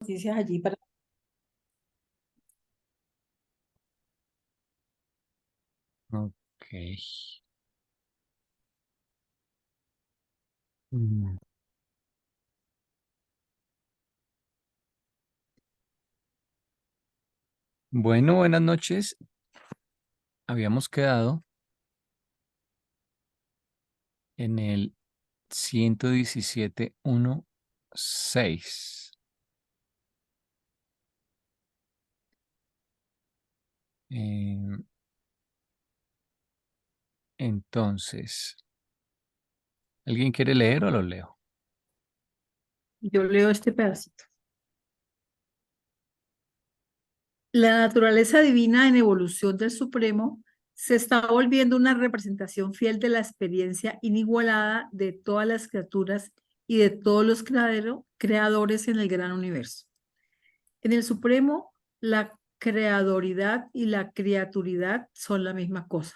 Noticias allí para... Ok. Mm, Bueno, buenas noches. Habíamos quedado en el 117.1.6. Em, entonces, ¿alguien quiere leer o lo leo? Yo leo este pedacito. La naturaleza divina en evolución del Supremo se está volviendo una representación fiel de la experiencia inigualada de todas las criaturas y de todos los creadores en el gran universo. En el Supremo, la creadoridad y la criaturidad son la misma cosa.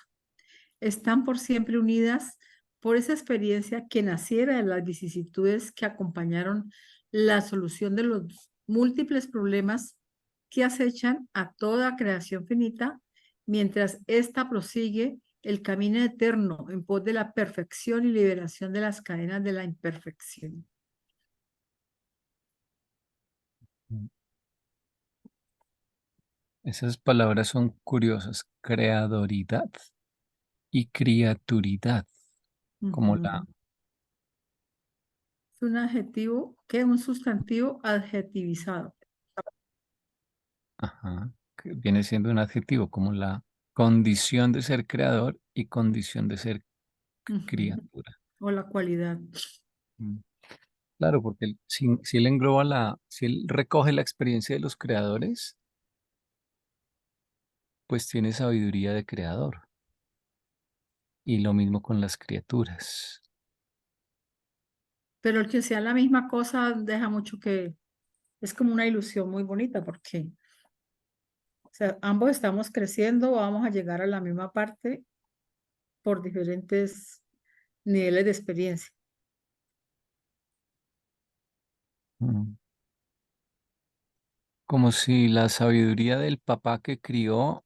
Están por siempre unidas por esa experiencia que naciera de las vicisitudes que acompañaron la solución de los múltiples problemas que acechan a toda creación finita, mientras ésta prosigue el camino eterno en pos de la perfección y liberación de las cadenas de la imperfección. Mm, Esas palabras son curiosas. Creadoridad y criaturidad. Como la, Ujú. Es un adjetivo que es un sustantivo adjetivizado. ajá, que viene siendo un adjetivo, como la condición de ser creador y condición de ser Ujú. criatura. O la cualidad. Mm. Claro, porque si él si él recoge la experiencia de los creadores, pues tiene sabiduría de creador. Y lo mismo con las criaturas. Pero el que sea la misma cosa deja mucho que, es como una ilusión muy bonita porque, o sea, ambos estamos creciendo, vamos a llegar a la misma parte por diferentes niveles de experiencia. Mm. Como si la sabiduría del papá que crió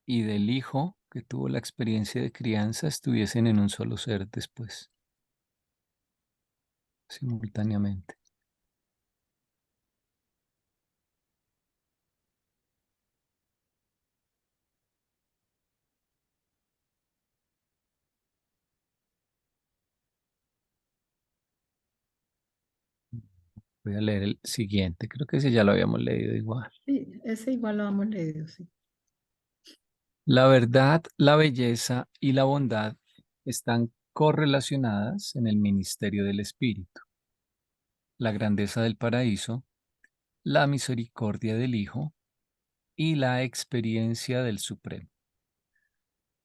y del hijo que tuvo la experiencia de crianza estuviesen en un solo ser después, simultáneamente. Voy a leer el siguiente, creo que ese ya lo habíamos leído igual. Sí, ese igual lo hemos leído, sí. La verdad, la belleza y la bondad están correlacionadas en el ministerio del Espíritu. La grandeza del paraíso, la misericordia del Hijo y la experiencia del Supremo.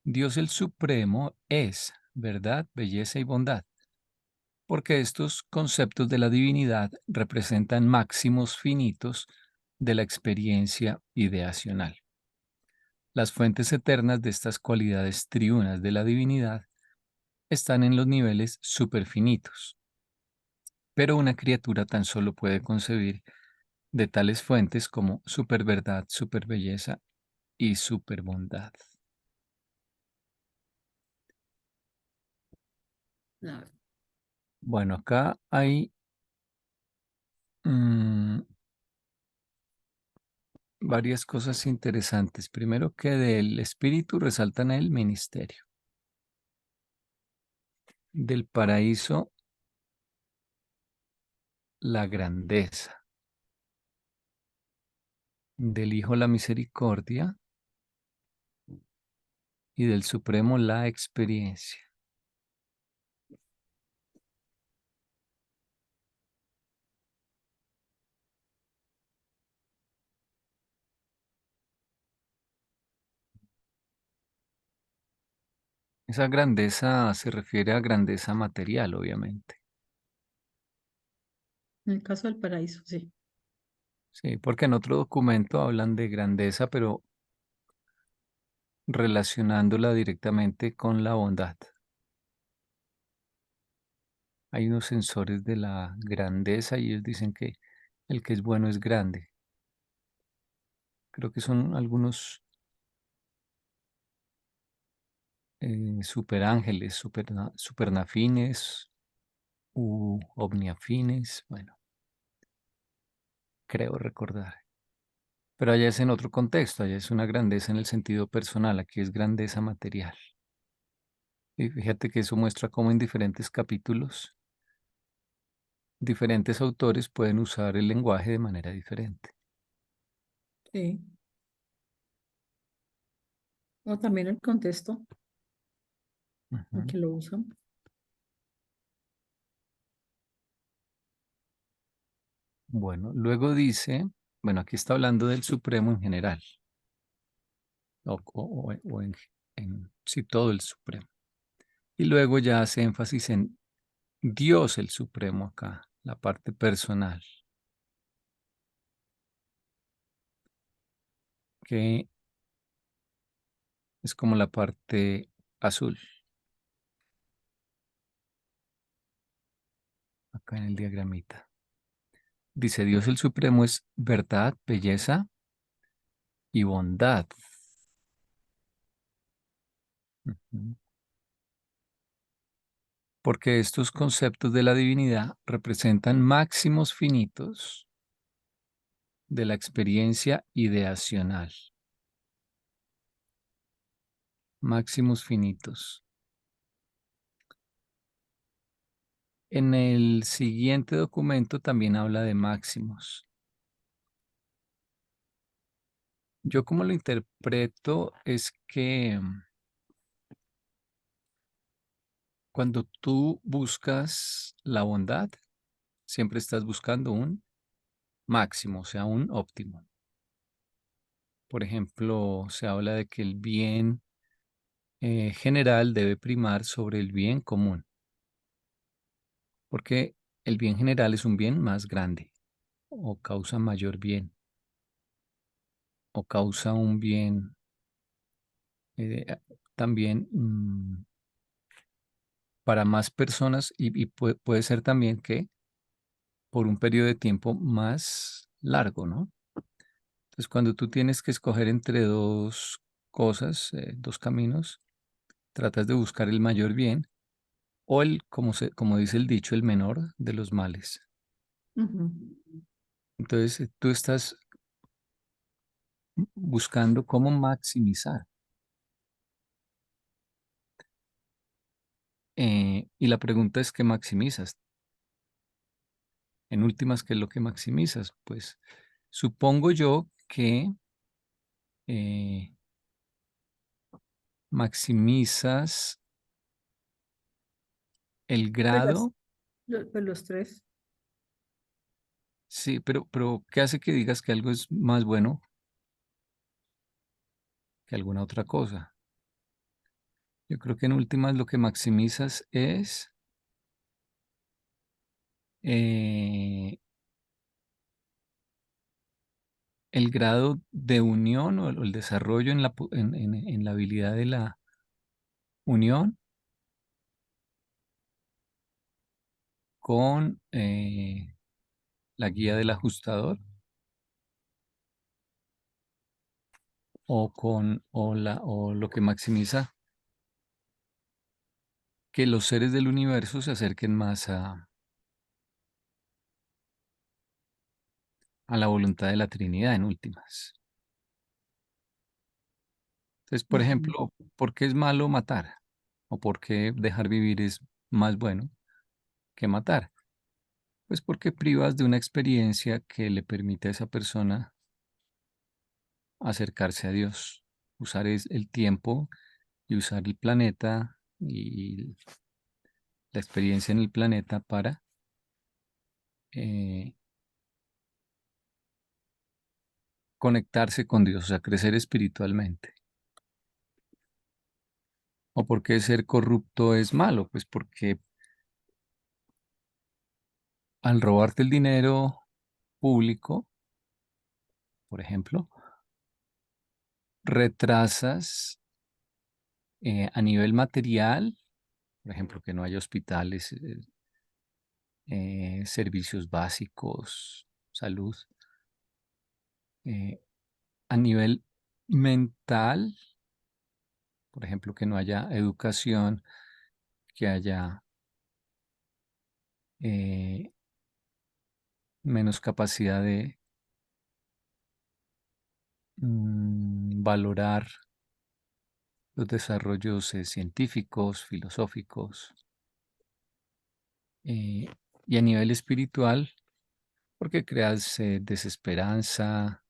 Dios el Supremo es verdad, belleza y bondad, porque estos conceptos de la divinidad representan máximos finitos de la experiencia ideacional. Las fuentes eternas de estas cualidades triunas de la divinidad están en los niveles superfinitos, pero una criatura tan solo puede concebir de tales fuentes como superverdad, superbelleza y superbondad. No, Bueno, acá hay mm, varias cosas interesantes. Primero que del espíritu resaltan el ministerio, del paraíso la grandeza, del Hijo la misericordia y del Supremo la experiencia. Esa grandeza se refiere a grandeza material, obviamente. en el caso del paraíso, sí. Sí, porque en otro documento hablan de grandeza, pero relacionándola directamente con la bondad. Hay unos sensores de la grandeza y ellos dicen que El que es bueno es grande. Creo que son algunos superángeles, supernafines u omniafines. Bueno, creo recordar. Pero allá es en otro contexto, allá es una grandeza en el sentido personal, aquí es grandeza material. Y fíjate que eso muestra cómo en diferentes capítulos, diferentes autores pueden usar el lenguaje de manera diferente. Sí. O también el contexto en Ujú. que lo usan. Bueno, luego dice, bueno, aquí está hablando del Supremo en general, o sí, todo el Supremo. Y luego ya hace énfasis en Dios el Supremo acá, la parte personal, que es como la parte azul, acá en el diagramita. Dice, Dios el Supremo es verdad, belleza y bondad. Ujú. Porque estos conceptos de la divinidad representan máximos finitos de la experiencia ideacional. Máximos finitos. En el siguiente documento también habla de máximos. Yo como lo interpreto es que cuando tú buscas la bondad, siempre estás buscando un máximo, o sea, un óptimo. Por ejemplo, se habla de que el bien general debe primar sobre el bien común, porque el bien general es un bien más grande o causa mayor bien o causa un bien también para más personas y puede ser también que por un periodo de tiempo más largo, ¿no? Entonces, cuando tú tienes que escoger entre dos cosas, dos caminos, tratas de buscar el mayor bien o como dice el dicho, el menor de los males. Ujú. Entonces, tú estás buscando cómo maximizar. Y la pregunta es, ¿qué maximizas? En últimas, ¿qué es lo que maximizas? Pues supongo yo que eh, maximizas el Pues, grado. pues los tres. Sí, pero ¿qué hace que digas que algo es más bueno que alguna otra cosa? Yo creo que en últimas lo que maximizas es eh, el grado de unión o el desarrollo en la habilidad de la unión con la guía del ajustador o lo que maximiza que los seres del universo se acerquen más a la voluntad de la Trinidad en últimas. Entonces, por Ujú. ejemplo, ¿por qué es malo matar? ¿O por qué dejar vivir es más bueno que matar? Pues porque privas de una experiencia que le permite a esa persona acercarse a Dios, usar el tiempo y usar el planeta y la experiencia en el planeta para eh, conectarse con Dios, o sea, crecer espiritualmente. ¿O por qué ser corrupto es malo? Pues porque al robarte el dinero público, por ejemplo, retrasas a nivel material, por ejemplo, que no haya hospitales, servicios básicos, salud. A nivel mental, por ejemplo, que no haya educación, que haya menos capacidad de valorar los desarrollos científicos, filosóficos, y a nivel espiritual, porque creas desesperanza,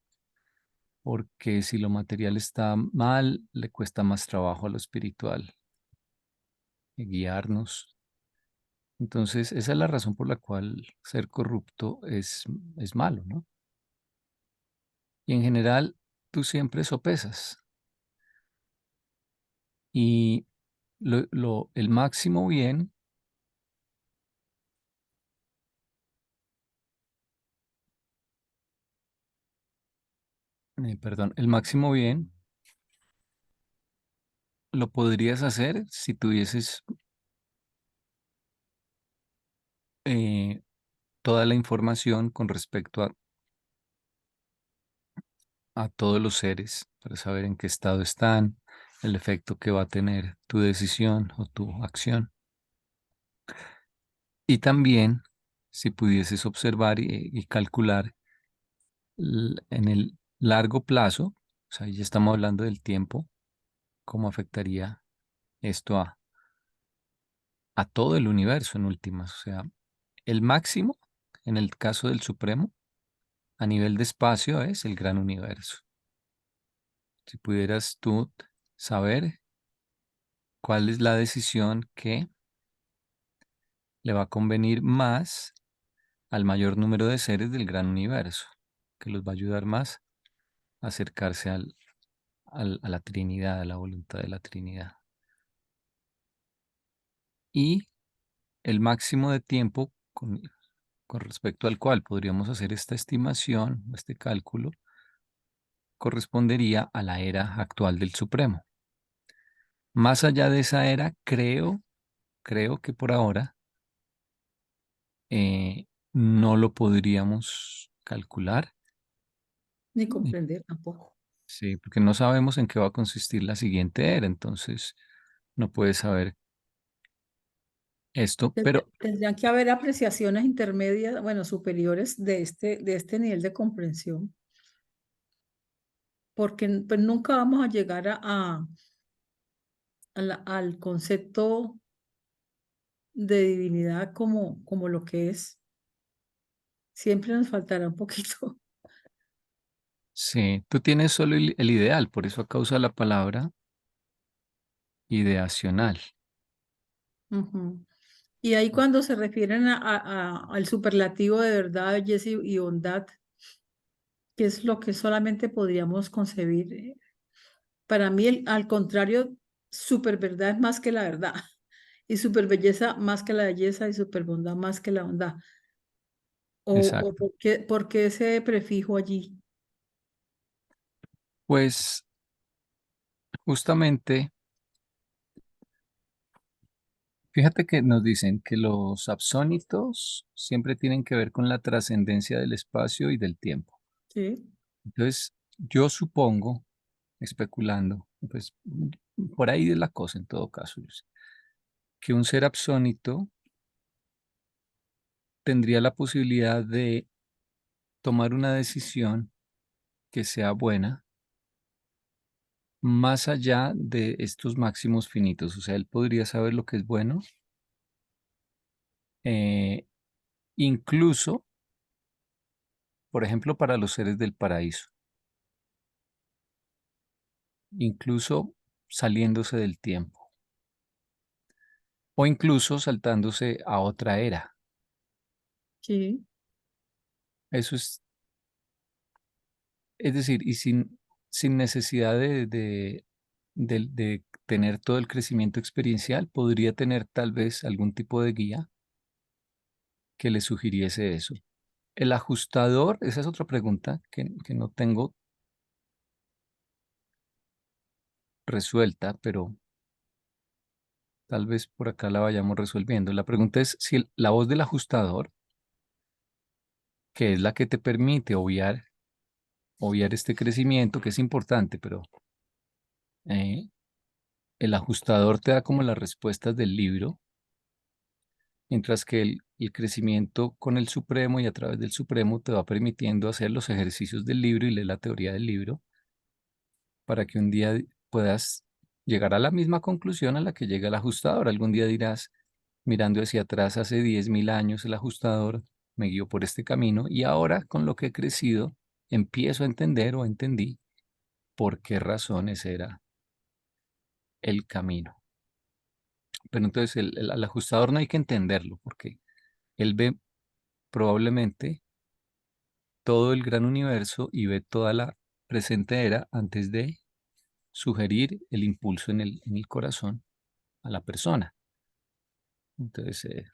porque si lo material está mal, le cuesta más trabajo a lo espiritual guiarnos. Entonces, esa es la razón por la cual ser corrupto es malo, ¿no? Y en general, tú siempre sopesas. Y el máximo bien, perdón, el máximo bien lo podrías hacer si tuvieses eh, toda la información con respecto a todos los seres para saber en qué estado están, el efecto que va a tener tu decisión o tu acción. Y también si pudieses observar y calcular en el largo plazo, o sea, ya estamos hablando del tiempo, cómo afectaría esto a todo el universo en últimas. O sea, el máximo, en el caso del Supremo, a nivel de espacio es el gran universo. Si pudieras tú saber cuál es la decisión que le va a convenir más al mayor número de seres del gran universo, que los va a ayudar más a acercarse a la Trinidad, a la voluntad de la Trinidad. Y el máximo de tiempo con respecto al cual podríamos hacer esta estimación, este cálculo, correspondería a la era actual del Supremo. Más allá de esa era, creo que por ahora no lo podríamos calcular. Ni Y comprender tampoco. sí, porque no sabemos en qué va a consistir la siguiente era, entonces no puedes saber esto, pero Tendrían que haber apreciaciones intermedias, bueno, superiores de este nivel de comprensión, porque pues, nunca vamos a llegar al concepto de divinidad como lo que es. Siempre nos faltará un poquito. sí, tú tienes solo el ideal, por eso a causa la palabra ideacional. Ujú. Y ahí cuando se refieren al superlativo de verdad, belleza y bondad, que es lo que solamente podríamos concebir. Para mí, al contrario, super verdad es más que la verdad, y super belleza más que la belleza, y super bondad más que la bondad. O Exacto. por qué ese prefijo allí? Pues justamente, fíjate que nos dicen que los absónitos siempre tienen que ver con la trascendencia del espacio y del tiempo. Sí, Entonces, yo supongo, especulando, pues por ahí es la cosa en todo caso, yo sé, que un ser absónito tendría la posibilidad de tomar una decisión que sea buena más allá de estos máximos finitos. O sea, él podría saber lo que es bueno, eh, incluso, por ejemplo, para los seres del paraíso, incluso saliéndose del tiempo o incluso saltándose a otra era. sí, Eso es decir, y sin necesidad de tener todo el crecimiento experiencial, podría tener tal vez algún tipo de guía que le sugiriese eso. El ajustador, esa es otra pregunta que no tengo resuelta, pero tal vez por acá la vayamos resolviendo. La pregunta es si la voz del ajustador, que es la que te permite obviar este crecimiento, que es importante, pero eh, el ajustador te da como las respuestas del libro, mientras que el crecimiento con el Supremo y a través del Supremo te va permitiendo hacer los ejercicios del libro y leer la teoría del libro para que un día puedas llegar a la misma conclusión a la que llega el ajustador. Algún día dirás, mirando hacia atrás, hace 10.000 años el ajustador me guió por este camino y ahora con lo que he crecido empiezo a entender o entendí por qué razones era el camino. Pero entonces al ajustador no hay que entenderlo porque él ve probablemente todo el gran universo y ve toda la presente era antes de sugerir el impulso en el corazón a la persona. Entonces,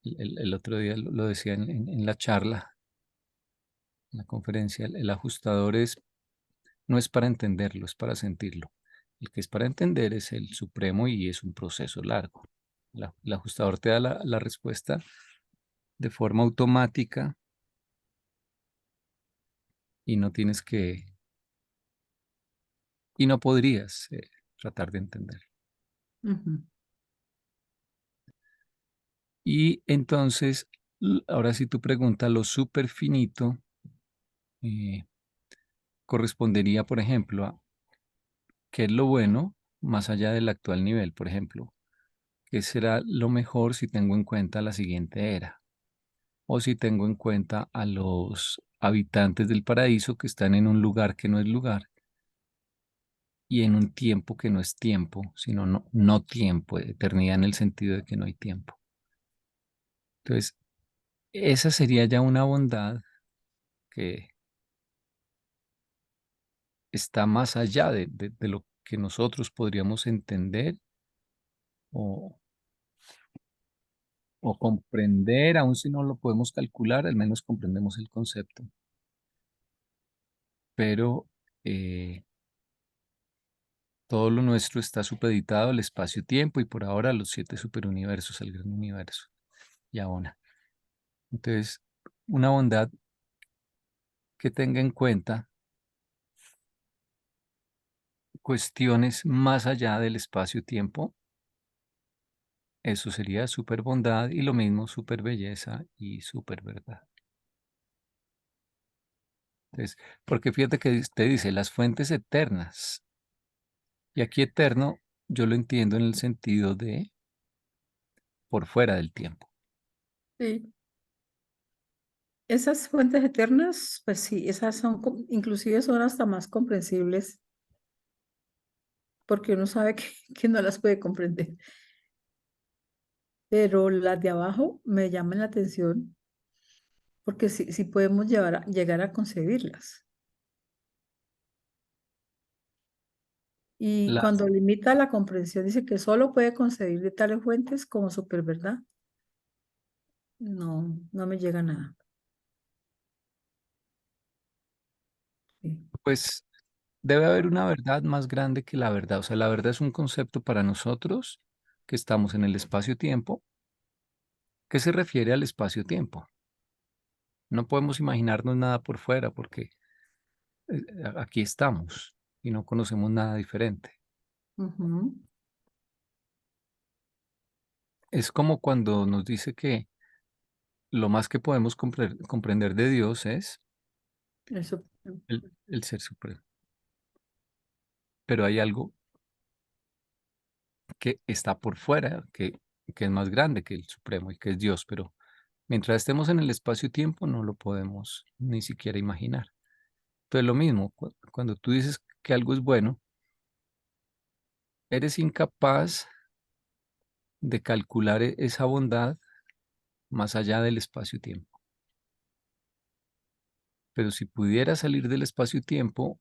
el otro día lo decía en la charla, en la conferencia, el ajustador no es para entenderlo, es para sentirlo. El que es para entender es el supremo y es un proceso largo. El ajustador te da la respuesta de forma automática y no tienes que, y no podrías tratar de entender. Ujú. Y entonces, ahora sí tu pregunta, lo superfinito eh, correspondería, por ejemplo, a qué es lo bueno más allá del actual nivel. Por ejemplo, qué será lo mejor si tengo en cuenta la siguiente era o si tengo en cuenta a los habitantes del paraíso que están en un lugar que no es lugar y en un tiempo que no es tiempo, sino no tiempo, eternidad en el sentido de que no hay tiempo. Entonces, esa sería ya una bondad que está más allá de lo que nosotros podríamos entender o, o comprender, aun si no lo podemos calcular, al menos comprendemos el concepto. Pero todo lo nuestro está supeditado al espacio-tiempo y por ahora a los 7 superuniversos, al gran universo y a una. Entonces, una bondad que tenga en cuenta cuestiones más allá del espacio-tiempo, eso sería super bondad y lo mismo super belleza y super verdad. Entonces, porque fíjate que te dice las fuentes eternas. Y aquí eterno yo lo entiendo en el sentido de por fuera del tiempo. Sí. Esas fuentes eternas, pues sí, esas son, inclusive son hasta más comprensibles porque uno sabe que, que no las puede comprender. Pero las de abajo me llaman la atención porque sí, sí podemos llegar a concebirlas. Y Las, cuando limita la comprensión, dice que solo puede concebir de tales fuentes como superverdad. No, no me llega nada. Sí. pues debe haber una verdad más grande que la verdad. O sea, la verdad es un concepto para nosotros que estamos en el espacio-tiempo, que se refiere al espacio-tiempo. No podemos imaginarnos nada por fuera porque aquí estamos y no conocemos nada diferente. Ujú. Es como cuando nos dice que lo más que podemos comprender de Dios es Eso. el ser supremo. Pero hay algo que está por fuera, que es más grande que el supremo y que es Dios, pero mientras estemos en el espacio-tiempo no lo podemos ni siquiera imaginar. Entonces lo mismo, cuando tú dices que algo es bueno, eres incapaz de calcular esa bondad más allá del espacio-tiempo. Pero si pudieras salir del espacio-tiempo,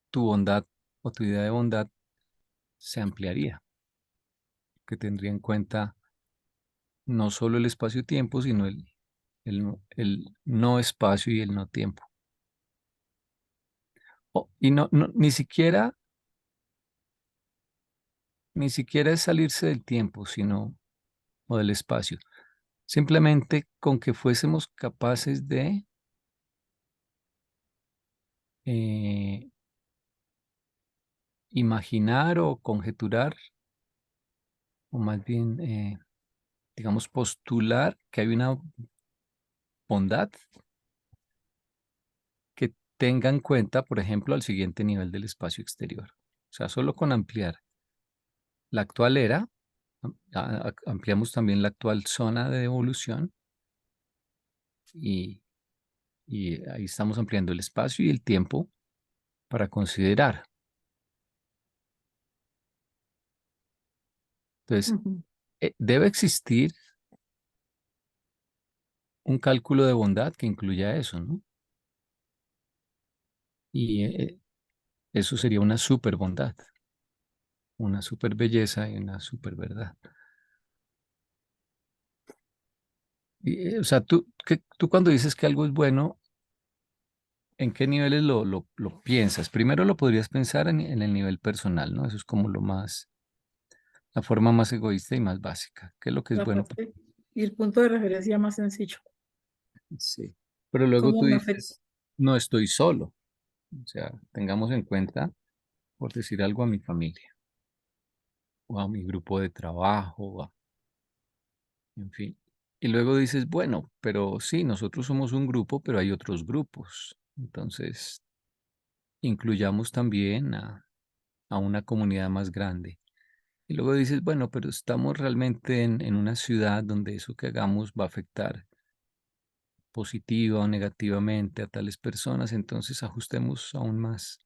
tu bondad o tu idea de bondad se ampliaría, que tendría en cuenta no solo el espacio-tiempo, sino el no espacio y el no tiempo. Y ni siquiera es salirse del tiempo, sino, o del espacio, Simplemente con que fuésemos capaces de eh, imaginar o conjeturar, o más bien, digamos, postular que hay una bondad que tenga en cuenta, por ejemplo, al siguiente nivel del espacio exterior. O sea, solo con ampliar la actual era, ampliamos también la actual zona de evolución y, y ahí estamos ampliando el espacio y el tiempo para considerar. Entonces, Ujú. debe existir un cálculo de bondad que incluya eso, ¿no? Y eso sería una super bondad, una super belleza y una super verdad. Y, o sea, tú cuando dices que algo es bueno, ¿en qué niveles lo piensas? Primero lo podrías pensar en el nivel personal, ¿no? Eso es como la forma más egoísta y más básica. ¿Qué es lo que es La bueno? parte y el punto de referencia más sencillo. Sí. Pero luego ¿Cómo tú me afecta? dices, no estoy solo. O sea, tengamos en cuenta, por decir algo, a mi familia o a mi grupo de trabajo, en fin. Y luego dices, bueno, pero sí, nosotros somos un grupo, pero hay otros grupos. Entonces, incluyamos también a una comunidad más grande. Y luego dices, bueno, pero estamos realmente en una ciudad donde eso que hagamos va a afectar positiva o negativamente a tales personas, entonces ajustemos aún más.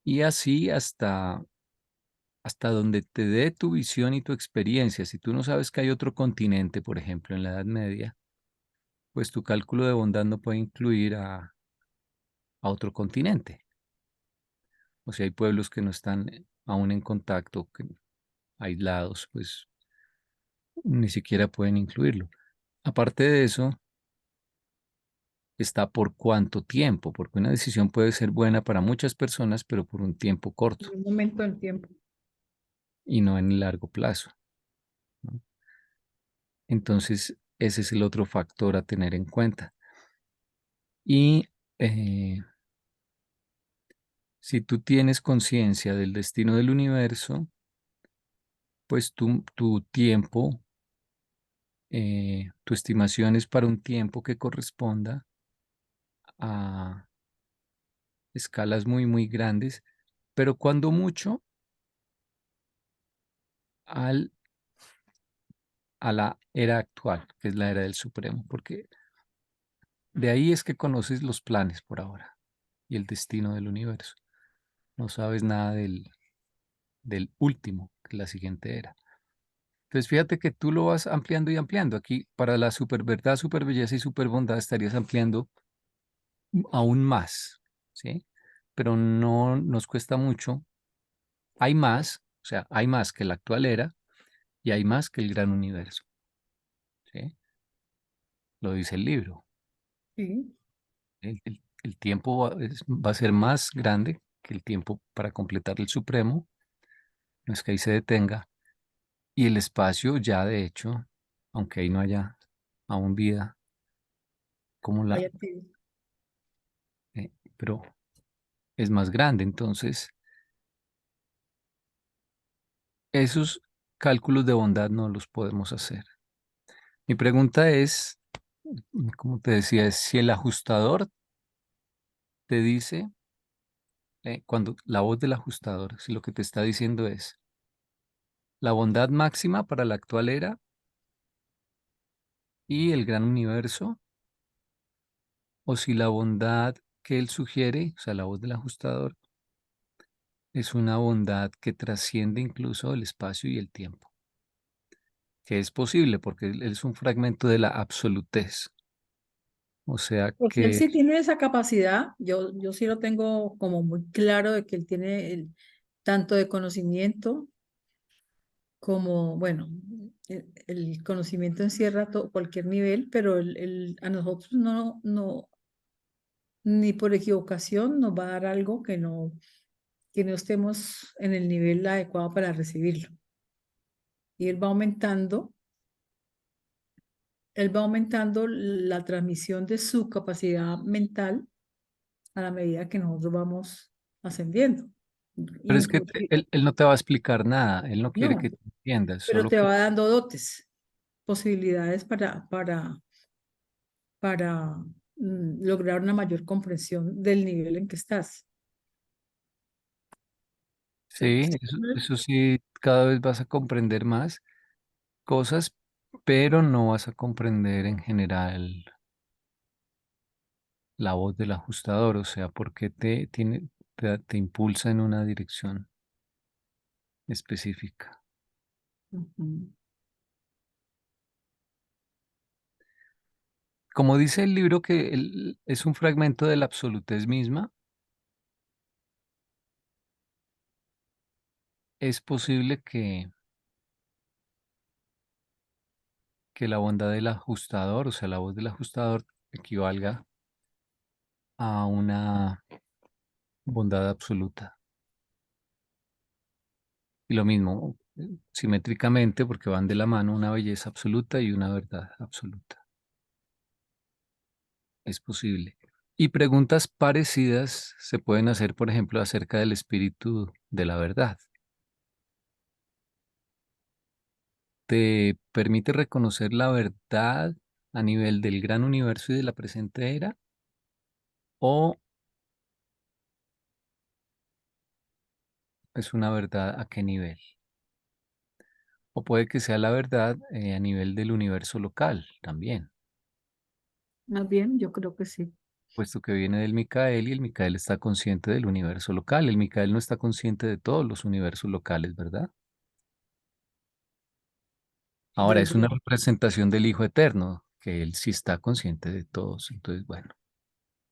Y así hasta donde te dé tu visión y tu experiencia. Si tú no sabes que hay otro continente, por ejemplo, en la Edad Media, pues tu cálculo de bondad no puede incluir a otro continente. O si hay pueblos que no están aún en contacto, aislados, pues ni siquiera pueden incluirlo. Aparte de eso, está por cuánto tiempo, porque una decisión puede ser buena para muchas personas, pero por un tiempo corto En un momento del tiempo. y no en el largo plazo, ¿no? Entonces, ese es el otro factor a tener en cuenta. Y eh, si tú tienes conciencia del destino del universo, pues tu tiempo, tu estimación es para un tiempo que corresponda a escalas muy, muy grandes, pero cuando mucho al, a la era actual, que es la era del Supremo, porque de ahí es que conoces los planes por ahora y el destino del universo. No sabes nada del último, que es la siguiente era. Entonces fíjate que tú lo vas ampliando y ampliando. Aquí para la super verdad, super belleza y super bondad estarías ampliando aún más, ¿sí? Pero no nos cuesta mucho. Hay más, o sea, hay más que la actual era y hay más que el gran universo, ¿sí? Lo dice el libro. Sí. El tiempo va a ser más grande que el tiempo para completar el supremo, no es que ahí se detenga, y el espacio ya de hecho, aunque ahí no haya aún vida, como Hay la, actividad. pero es más grande, entonces esos cálculos de bondad no los podemos hacer. Mi pregunta es, como te decía, es si el ajustador te dice, cuando la voz del ajustador, si lo que te está diciendo es la bondad máxima para la actual era y el gran universo, o si la bondad que él sugiere, o sea, la voz del ajustador, es una bondad que trasciende incluso el espacio y el tiempo, que es posible porque él es un fragmento de la absolutez. O sea Porque él que, sí tiene esa capacidad, yo sí lo tengo como muy claro de que él tiene tanto de conocimiento como, bueno, el conocimiento encierra cualquier nivel, pero a nosotros ni por equivocación nos va a dar algo que no estemos en el nivel adecuado para recibirlo. Y él va aumentando él va aumentando la transmisión de su capacidad mental a la medida que nosotros vamos ascendiendo. Pero es que Inclusive, él no te va a explicar nada, él no quiere que no, tú entiendas, pero solo te que va dando dotes, posibilidades para lograr una mayor comprensión del nivel en que estás. sí, Sí, eso sí, cada vez vas a comprender más cosas, pero no vas a comprender en general la voz del ajustador, o sea, por qué te impulsa en una dirección específica. ujú. Como dice el libro que es un fragmento de la absolutez misma, es posible que la bondad del ajustador, o sea, la voz del ajustador, equivalga a una bondad absoluta. Y lo mismo, simétricamente, porque van de la mano una belleza absoluta y una verdad absoluta. Es posible. Y preguntas parecidas se pueden hacer, por ejemplo, acerca del espíritu de la verdad. ¿Te permite reconocer la verdad a nivel del gran universo y de la presente era? ¿O es una verdad a qué nivel? O puede que sea la verdad a nivel del universo local también, Más bien, yo creo que sí, puesto que viene del Micael y el Micael está consciente del universo local. El Micael no está consciente de todos los universos locales, ¿verdad? Ahora del es una grupo. representación del Hijo Eterno, que él sí está consciente de todos. Entonces, bueno,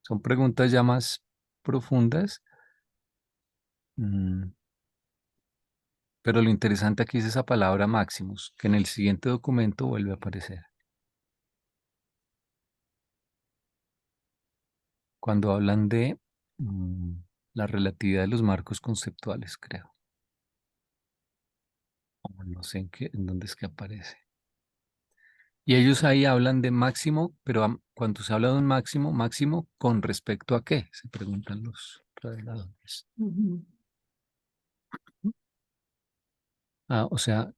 son preguntas ya más profundas, mm, pero lo interesante aquí es esa palabra Maximus, que en el siguiente documento vuelve a aparecer, cuando hablan de la relatividad de los marcos conceptuales, creo. O no sé en dónde es que aparece. Y ellos ahí hablan de máximo, pero cuando se habla de un máximo, máximo con respecto a qué, se preguntan los reveladores. Ujú. Ah, o sea,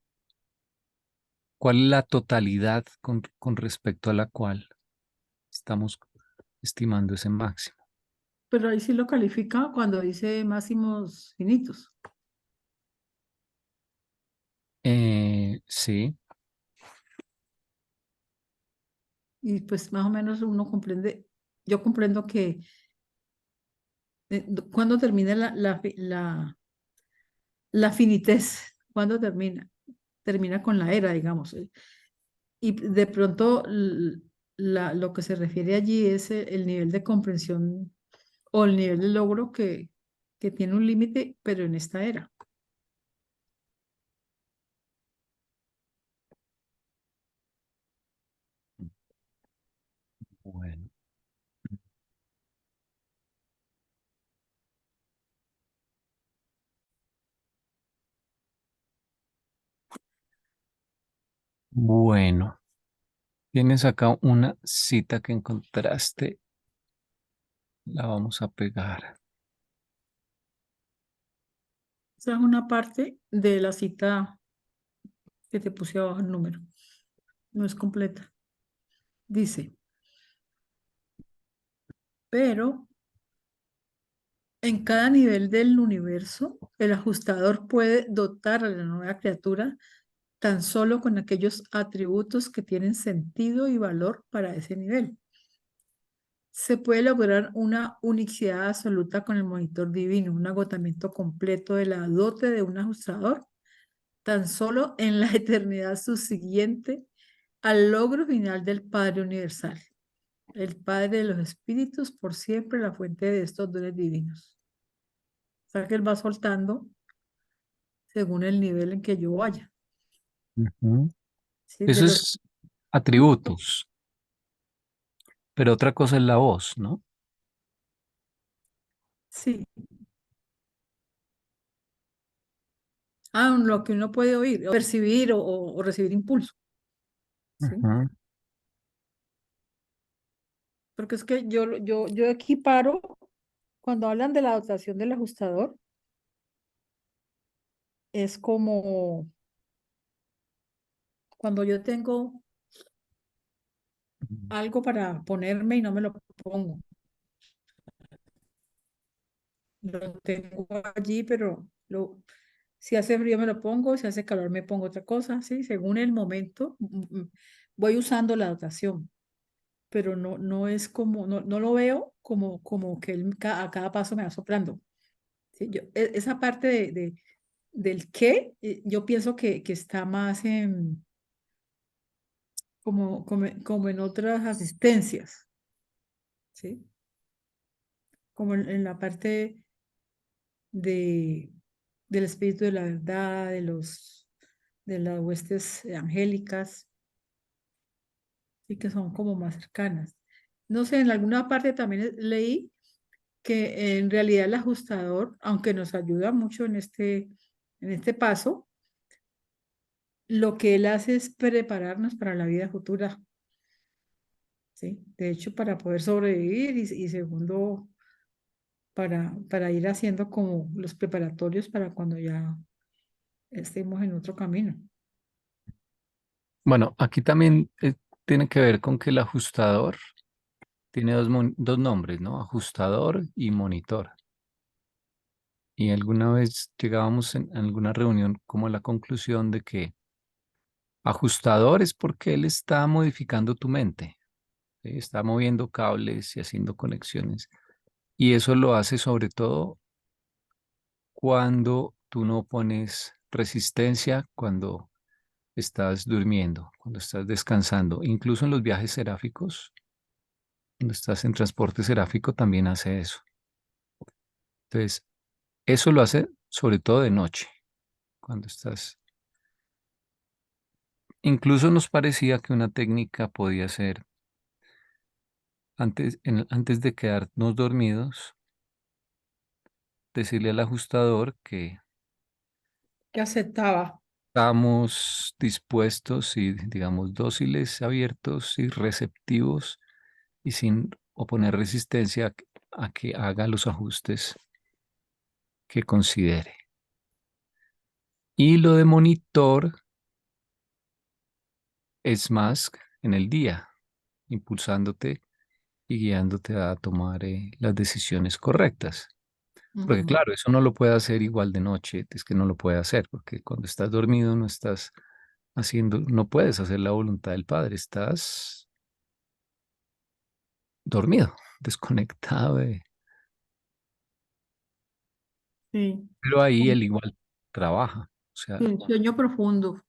¿cuál es la totalidad con respecto a la cual estamos estimando ese máximo? Pero ahí sí lo califica cuando dice máximos finitos. Sí, Y pues más o menos uno comprende, yo comprendo que cuando termina la finitez, cuando termina, termina con la era, digamos. Y de pronto lo que se refiere allí es el nivel de comprensión o el nivel de logro que tiene un límite, pero en esta era. bueno. Bueno, tienes acá una cita que encontraste, la vamos a pegar. Esa es una parte de la cita que te puse abajo el número. No es completa. Dice, pero en cada nivel del universo, el ajustador puede dotar a la nueva criatura tan solo con aquellos atributos que tienen sentido y valor para ese nivel. Se puede lograr una unicidad absoluta con el monitor divino, un agotamiento completo de la dote de un ajustador, tan solo en la eternidad subsiguiente al logro final del Padre Universal, el Padre de los Espíritus, por siempre la fuente de estos dones divinos. O sea que él va soltando según el nivel en que yo vaya. Ujú. ¿Sí? De Eso los... es atributos, pero otra cosa es la voz, ¿no? Sí. Ah, lo que uno puede oír, o percibir o recibir impulso. ¿Sí? Ujú. porque es que yo equiparo, cuando hablan de la dotación del ajustador, es como cuando yo tengo Ujú. algo para ponerme y no me lo pongo. Lo tengo allí, pero si hace frío me lo pongo, si hace calor me pongo otra cosa, ¿sí? Según el momento, voy usando la dotación, pero no es como, no lo veo como que él a cada paso me va soplando. ¿Sí? Esa parte del qué, yo pienso que está más en, como en otras asistencias, ¿sí? Como en la parte de, del espíritu de la verdad, de las huestes angélicas, y que son como más cercanas. No sé, en alguna parte también leí que en realidad el ajustador, aunque nos ayuda mucho en este paso, lo que él hace es prepararnos para la vida futura, ¿sí? De hecho, para poder sobrevivir y segundo, para ir haciendo como los preparatorios para cuando ya estemos en otro camino. Bueno, aquí también tiene que ver con que el ajustador tiene dos nombres, ¿no? Ajustador y monitor. Y alguna vez llegábamos en alguna reunión como a la conclusión de que ajustador es porque él está modificando tu mente, ¿sí? Está moviendo cables y haciendo conexiones. Y eso lo hace sobre todo cuando tú no pones resistencia, cuando estás durmiendo, cuando estás descansando. Incluso en los viajes seráficos, cuando estás en transporte seráfico, también hace eso. Entonces, eso lo hace sobre todo de noche, cuando estás. Incluso nos parecía que una técnica podía ser antes de quedarnos dormidos, decirle al ajustador que Que aceptaba. estamos dispuestos y, digamos, dóciles, abiertos y receptivos y sin oponer resistencia a que haga los ajustes que considere. Y lo de monitor es más en el día, impulsándote y guiándote a tomar las decisiones correctas. Porque Ujú. claro, eso no lo puede hacer igual de noche, es que no lo puede hacer, porque cuando estás dormido no estás haciendo, no puedes hacer la voluntad del Padre, estás dormido, desconectado Sí, pero ahí él igual trabaja, o sea, sí, sueño profundo.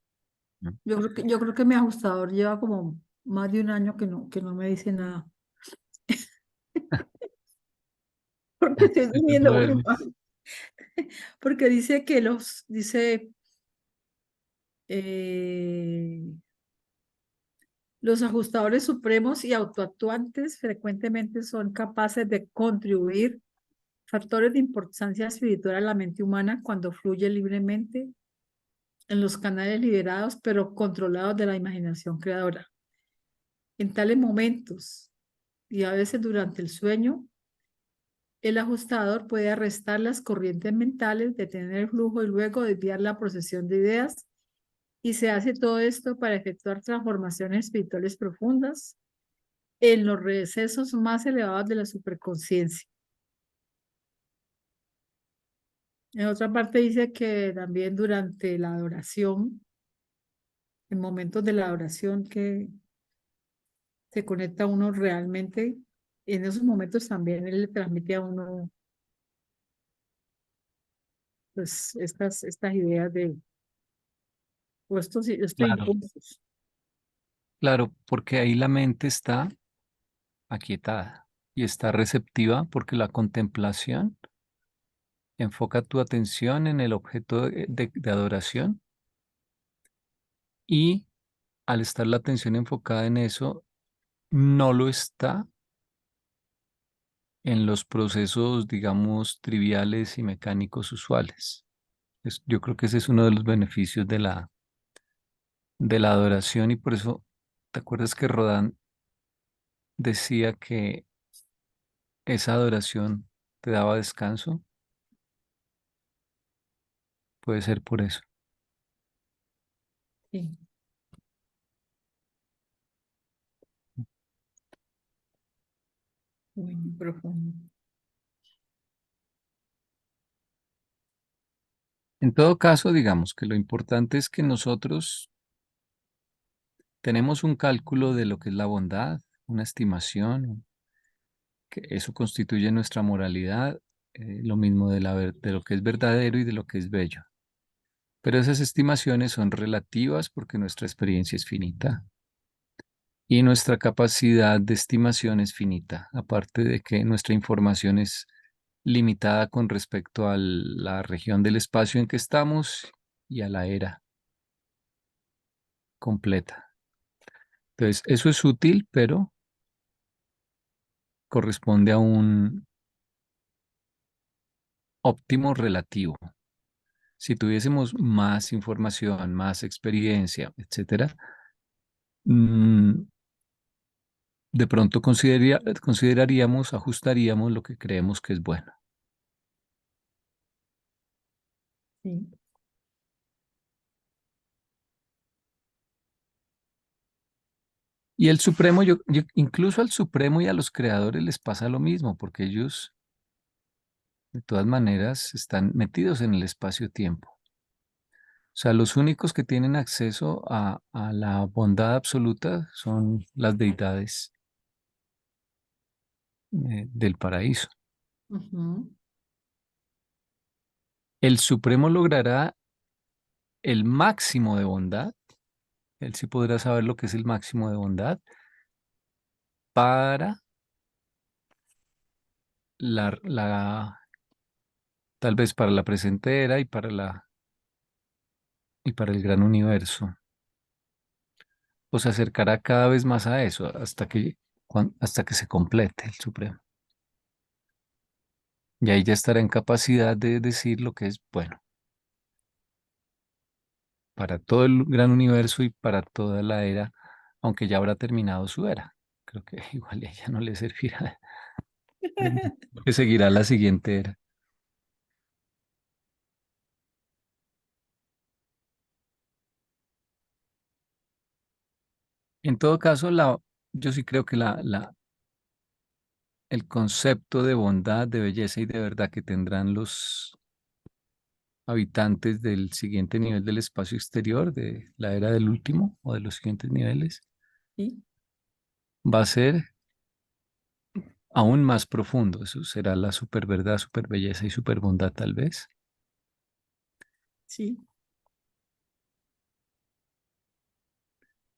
¿no? Yo creo que mi ajustador lleva como más de un año que no me dice nada. Porque estoy Entonces durmiendo muy duermes. mal. Porque dice, eh, los ajustadores supremos y autoactuantes frecuentemente son capaces de contribuir factores de importancia espiritual a la mente humana cuando fluye libremente en los canales liberados, pero controlados de la imaginación creadora. En tales momentos y a veces durante el sueño, el ajustador puede arrestar las corrientes mentales, detener el flujo y luego desviar la procesión de ideas. Y se hace todo esto para efectuar transformaciones espirituales profundas en los recesos más elevados de la superconsciencia. En otra parte dice que también durante la adoración, en momentos de la adoración que se conecta uno realmente, en esos momentos también él le transmite a uno pues estas ideas o estos Claro, impulsos. claro, porque ahí la mente está aquietada y está receptiva porque la contemplación enfoca tu atención en el objeto de adoración y al estar la atención enfocada en eso, no lo está en los procesos, digamos, triviales y mecánicos usuales. Yo creo que ese es uno de los beneficios de la adoración y por eso, ¿te acuerdas que Rodán decía que esa adoración te daba descanso, puede ser por eso. Sí, muy profundo. En todo caso, digamos que lo importante es que nosotros tenemos un cálculo de lo que es la bondad, una estimación, que eso constituye nuestra moralidad, lo mismo de lo que es verdadero y de lo que es bello. Pero esas estimaciones son relativas porque nuestra experiencia es finita y nuestra capacidad de estimación es finita, aparte de que nuestra información es limitada con respecto a la región del espacio en que estamos y a la era completa. Entonces, eso es útil, pero corresponde a un óptimo relativo. Si tuviésemos más información, más experiencia, etcétera, mm, de pronto consideraríamos, ajustaríamos lo que creemos que es bueno. Sí, Y el Supremo, incluso al Supremo y a los creadores les pasa lo mismo, porque ellos de todas maneras están metidos en el espacio-tiempo. O sea, los únicos que tienen acceso a la bondad absoluta son las deidades del paraíso. ujú, El Supremo logrará el máximo de bondad. Él sí podrá saber lo que es el máximo de bondad para tal vez para la presente era y para el gran universo. O se acercará cada vez más a eso hasta que se complete el Supremo. Y ahí ya estará en capacidad de decir lo que es bueno para todo el gran universo y para toda la era, aunque ya habrá terminado su era. Creo que igual a ella no le servirá, porque seguirá la siguiente era. En todo caso, yo sí creo que el concepto de bondad, de belleza y de verdad que tendrán los habitantes del siguiente nivel del espacio exterior, de la era del último o de los siguientes niveles, sí, va a ser aún más profundo. Eso será la super verdad, super belleza y super bondad tal vez, sí.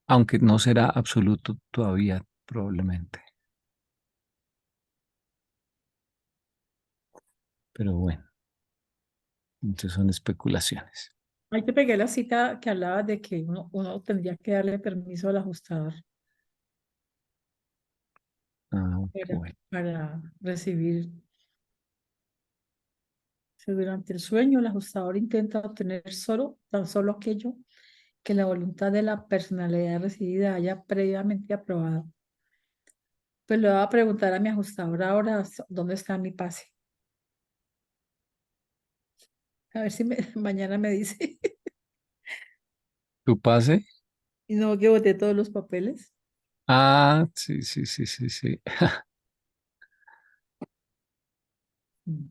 aunque no será absoluto todavía probablemente. Pero bueno, entonces son especulaciones. Ahí te pegué la cita que hablaba de que uno tendría que darle permiso al ajustador Ah, qué para, bueno. para recibir. Si durante el sueño el ajustador intenta obtener tan solo aquello que la voluntad de la personalidad recibida haya previamente aprobado. Pues le voy a preguntar a mi ajustador ahora dónde está mi pase. A ver si mañana me dice. ¿Tu pase? Y no que boté todos los papeles. Ah, sí, sí, sí, sí, sí. Mm.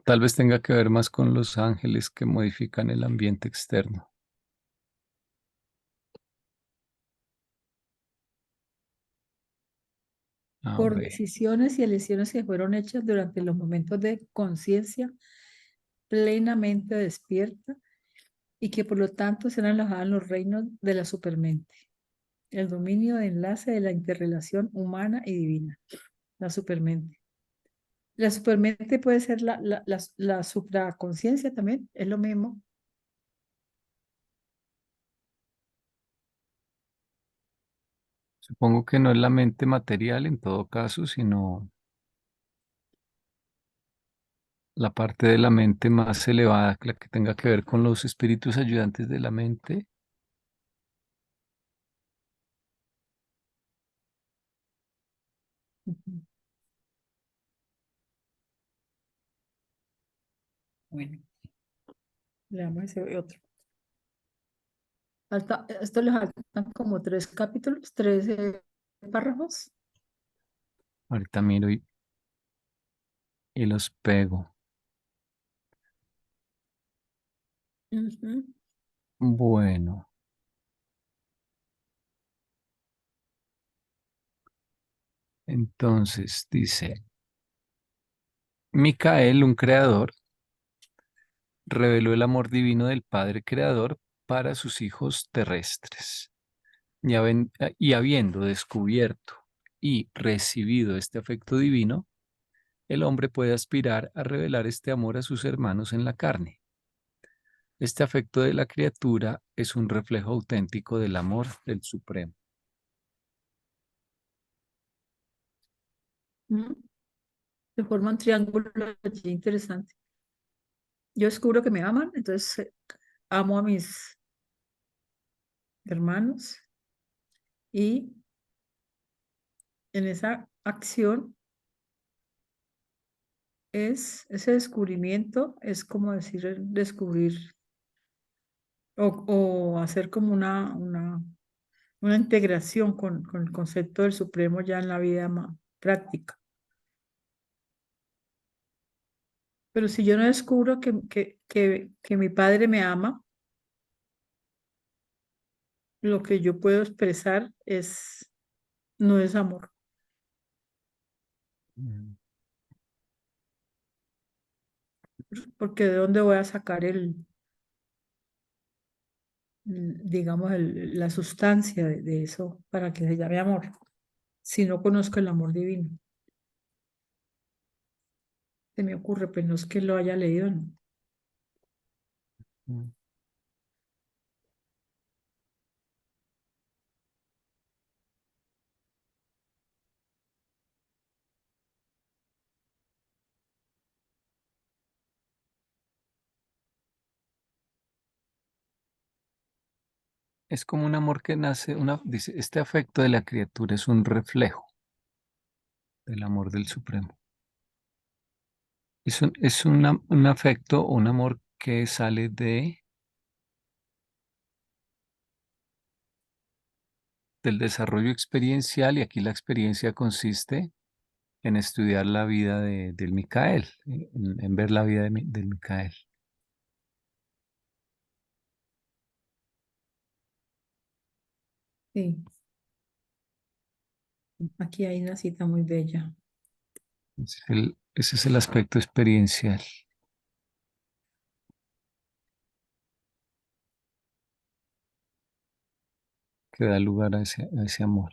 Tal vez tenga que ver más con los ángeles que modifican el ambiente externo. A Por ver, decisiones y elecciones que fueron hechas durante los momentos de conciencia plenamente despierta y que por lo tanto serán alojadas en los reinos de la supermente, el dominio de enlace de la interrelación humana y divina, la supermente. La supermente puede ser la supraconciencia también, es lo mismo. supongo que no es la mente material en todo caso, sino la parte de la mente más elevada, la que tenga que ver con los espíritus ayudantes de la mente. Ujú. Bueno, leamos ese otro. Esto le faltan como 3 capítulos, 3 párrafos. Ahorita miro y los pego. Ujú. Bueno, entonces dice, Micael, un creador, reveló el amor divino del Padre Creador para sus hijos terrestres. Y habiendo descubierto y recibido este afecto divino, el hombre puede aspirar a revelar este amor a sus hermanos en la carne. Este afecto de la criatura es un reflejo auténtico del amor del Supremo. Ujú. Se forma un triángulo allí interesante. Yo descubro que me aman, entonces amo a mis hermanos y en esa acción ese descubrimiento es como decir descubrir o hacer como una integración con el concepto del Supremo ya en la vida práctica. Pero si yo no descubro que mi padre me ama, lo que yo puedo expresar no es amor, Mm, porque ¿de dónde voy a sacar digamos, la sustancia de eso para que se llame amor, si no conozco el amor divino? Se me ocurre, pues no es que lo haya leído, ¿no? mm. Es como un amor que nace, dice, este afecto de la criatura es un reflejo del amor del Supremo. Un afecto, un amor que sale del desarrollo experiencial y aquí la experiencia consiste en estudiar la vida del Micael, en ver la vida del Micael. Sí, aquí hay una cita muy bella. Ese es el aspecto experiencial que da lugar a ese amor.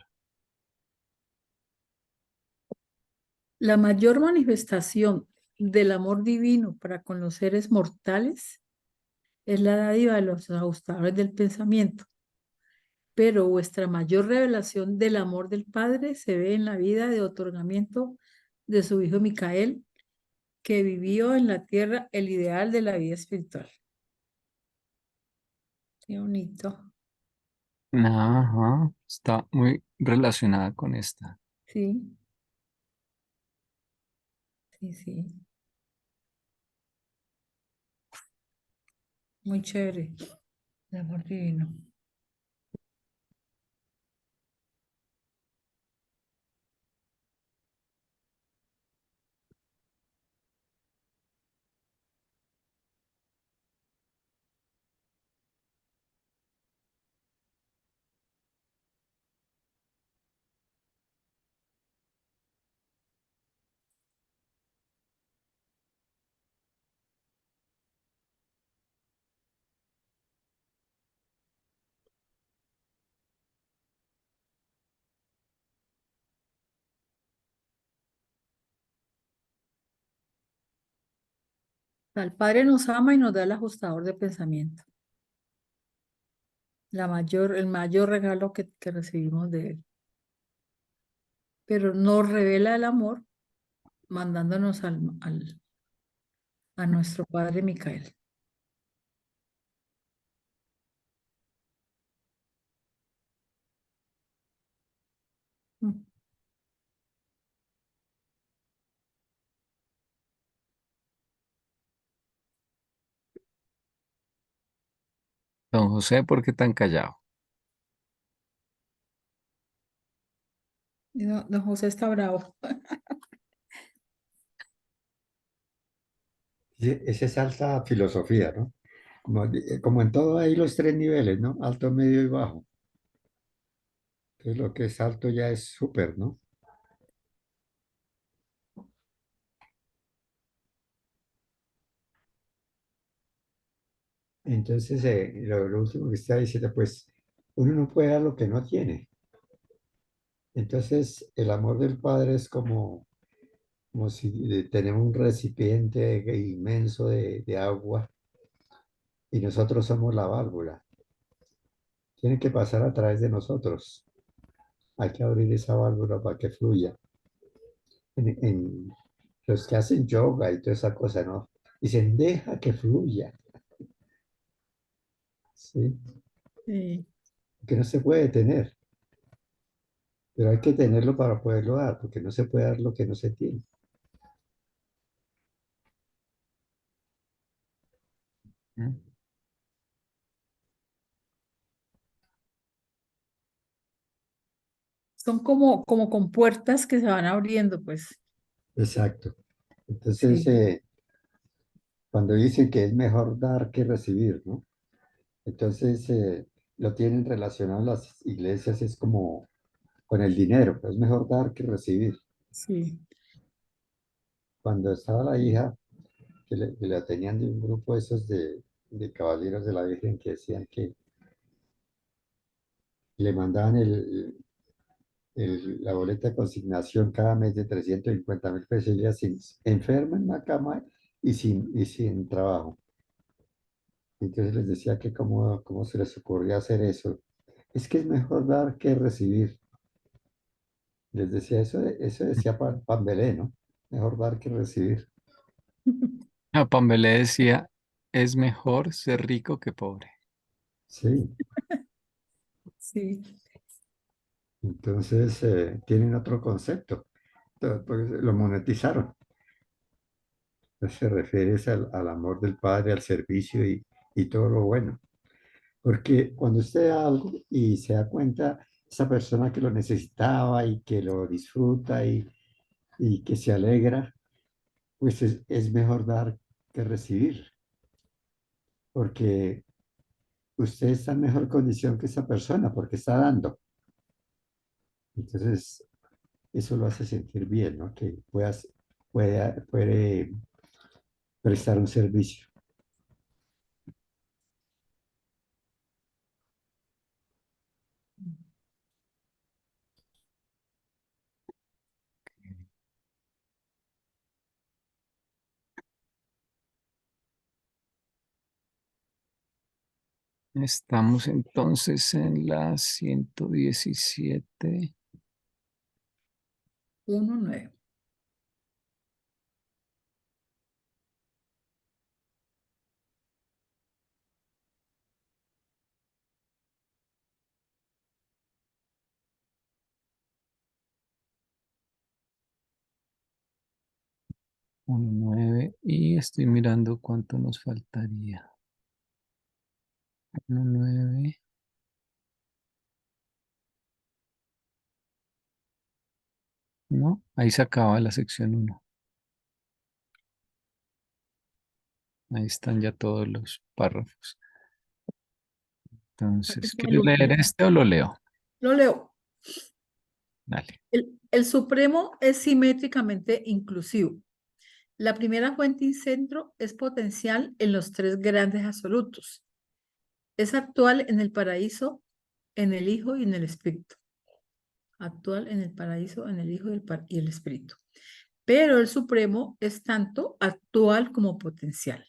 La mayor manifestación del amor divino para con los seres mortales es la dádiva de los ajustadores del pensamiento, pero vuestra mayor revelación del amor del Padre se ve en la vida de otorgamiento de su hijo Micael, que vivió en la tierra el ideal de la vida espiritual. Qué bonito. Ajá, está muy relacionada con esta. Sí, sí, sí. Muy chévere. El amor divino. El Padre nos ama y nos da el ajustador de pensamiento. El mayor regalo que recibimos de Él. Pero nos revela el amor mandándonos a nuestro Padre Micael. Mm. Don José, ¿por qué tan callado? Y don José está bravo. Esa es alta filosofía, ¿no? Como en todo hay los tres niveles, ¿no? Alto, medio y bajo. Entonces lo que es alto ya es súper, ¿no? Entonces, lo último que está diciendo, pues, uno no puede dar lo que no tiene. Entonces, el amor del Padre es como si tenemos un recipiente inmenso de agua y nosotros somos la válvula. Tiene que pasar a través de nosotros. Hay que abrir esa válvula para que fluya. En los que hacen yoga y toda esa cosa, ¿no? Dicen, deja que fluya, ¿sí? Sí. Que no se puede detener, pero hay que tenerlo para poderlo dar, porque no se puede dar lo que no se tiene. ¿Mm? Son como compuertas que se van abriendo, pues. Exacto. Entonces, Sí, cuando dicen que es mejor dar que recibir, ¿no? Entonces, lo tienen relacionado las iglesias, es como con el dinero, es mejor dar que recibir. sí. Cuando estaba la hija, que la tenían de un grupo de esos de caballeros de la Virgen que decían que le mandaban la boleta de consignación cada mes de 350.000 pesos, ella enferma en una cama y sin trabajo. Entonces les decía que cómo se les ocurría hacer eso. Es que es mejor dar que recibir. Les decía eso decía Pambelé, ¿no? Mejor dar que recibir. A Pambelé decía, es mejor ser rico que pobre. Sí. Sí. Entonces tienen otro concepto. Pues, lo monetizaron. Entonces se refiere es al amor del Padre, al servicio y todo lo bueno. Porque cuando usted da algo y se da cuenta, esa persona que lo necesitaba y que lo disfruta y que se alegra, pues es mejor dar que recibir, porque usted está en mejor condición que esa persona, porque está dando. Entonces, eso lo hace sentir bien, ¿no? Que puede prestar un servicio. Estamos entonces en la 117. 1:9. Uno, 9 y estoy mirando cuánto nos faltaría. 1, 9. No, ahí se acaba la sección 1. Ahí están ya todos los párrafos. Aquí Entonces, está el ¿quieres leer último. este o lo leo? Lo leo. Dale. El Supremo es simétricamente inclusivo. La primera fuente y centro es potencial en los tres grandes absolutos. Es actual en el paraíso, en el Hijo y en el Espíritu. Actual en el paraíso, en el Hijo y el Espíritu. Pero el Supremo es tanto actual como potencial.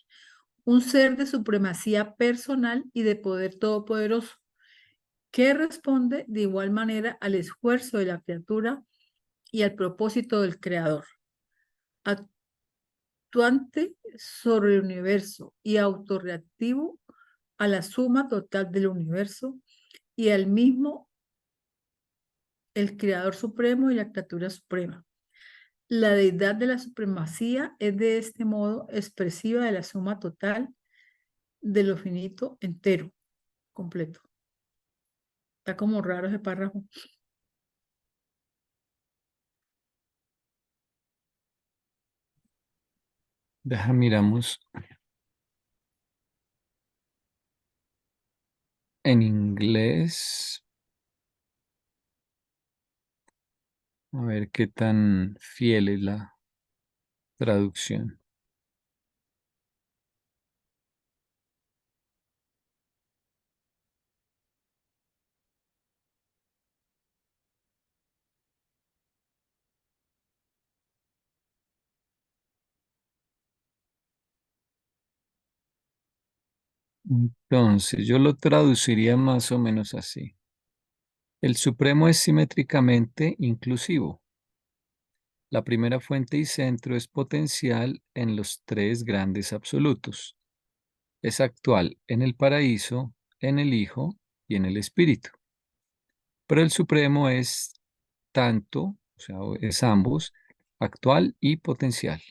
Un ser de supremacía personal y de poder todopoderoso, que responde de igual manera al esfuerzo de la criatura y al propósito del Creador. Actuante sobre el universo y autorreactivo a la suma total del universo y al mismo el Creador Supremo y la criatura suprema. La deidad de la supremacía es de este modo expresiva de la suma total de lo finito entero. completo. Está como raro ese párrafo. Miramos en inglés. A ver qué tan fiel es la traducción. Entonces, yo lo traduciría más o menos así. El Supremo es simétricamente inclusivo. La primera fuente y centro es potencial en los tres grandes absolutos. Es actual en el paraíso, en el Hijo y en el Espíritu. Pero el Supremo es tanto, o sea, es ambos, actual y potencial.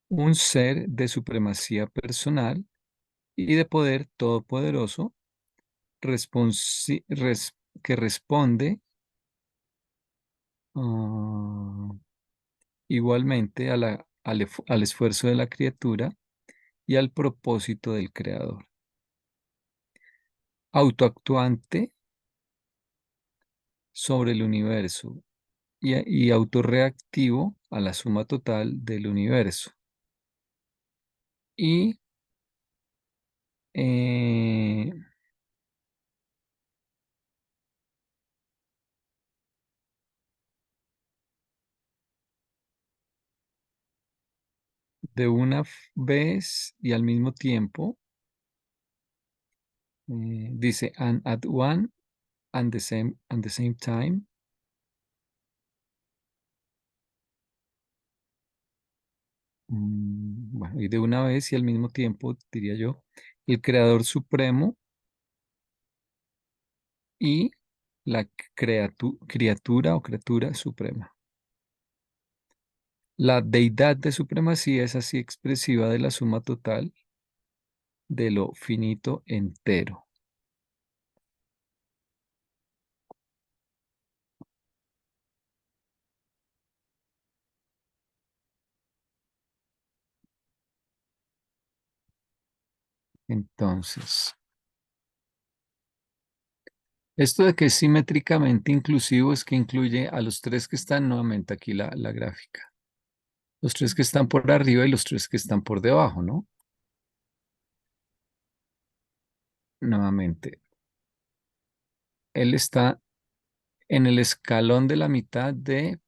Un ser de supremacía personal y de poder todopoderoso que responde ah, igualmente al esfuerzo de la criatura y al propósito del creador. Autoactuante sobre el universo y autorreactivo a la suma total del universo. Y eh, de una vez y al mismo tiempo, dice, and at one and the same time. Bueno, y de una vez y al mismo tiempo, diría yo, el creador supremo y la criatura o criatura suprema. La deidad de supremacía es así expresiva de la suma total de lo finito entero. Entonces, esto de que es simétricamente inclusivo es que incluye a los tres que están, nuevamente aquí la gráfica, los tres que están por arriba y los tres que están por debajo, ¿no? Nuevamente, él está en el escalón de la mitad de,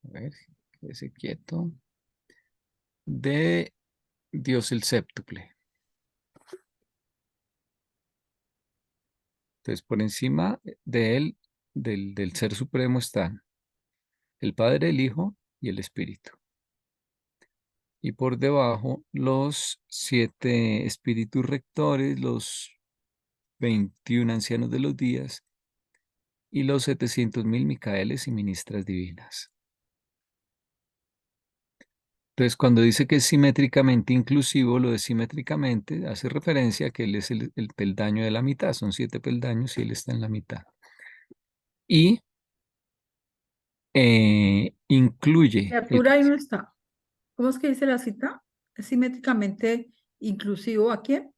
a ver, quédese quieto, de Dios el séptuple. Entonces, por encima de él, del Ser Supremo, están el Padre, el Hijo y el Espíritu. Y por debajo, los 7 espíritus rectores, los 21 ancianos de los días y los 700.000 Micaeles y ministras divinas. Entonces, cuando dice que es simétricamente inclusivo, lo de simétricamente hace referencia a que él es el peldaño de la mitad, son 7 peldaños y él está en la mitad. Y incluye Criatura ahí no está. ¿Cómo es que dice la cita? ¿Es simétricamente inclusivo a quién?